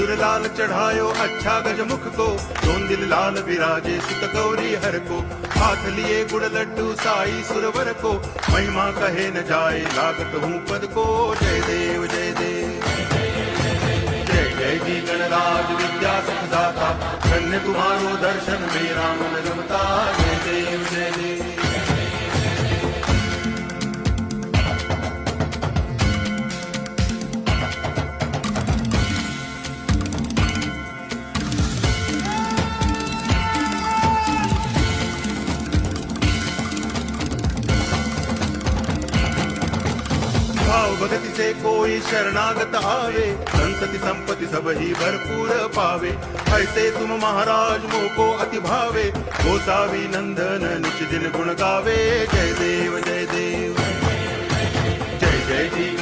सिंदूर लाल चढ़ायो अच्छा गजमुख को, दोन दिल लाल विराजे सुत गौरी हर को, हाथ लिए गुड़ लड्डू साई सुरवर को, महिमा कहे न जाए लागत हूँ पद को। जय देव जय देव जय जय जी गणराज विद्या सुखदाता, धन्य तुम्हारो दर्शन मेरा मन रमता। जय देव जय देव भाव भगति से कोई शरणागत आवे, संतति संपत्ति सब ही भरपूर पावे। ऐसे तुम महाराज मोको अति भावे, गोसावी नंदन निच दिन गुण गावे। जय देव जय देव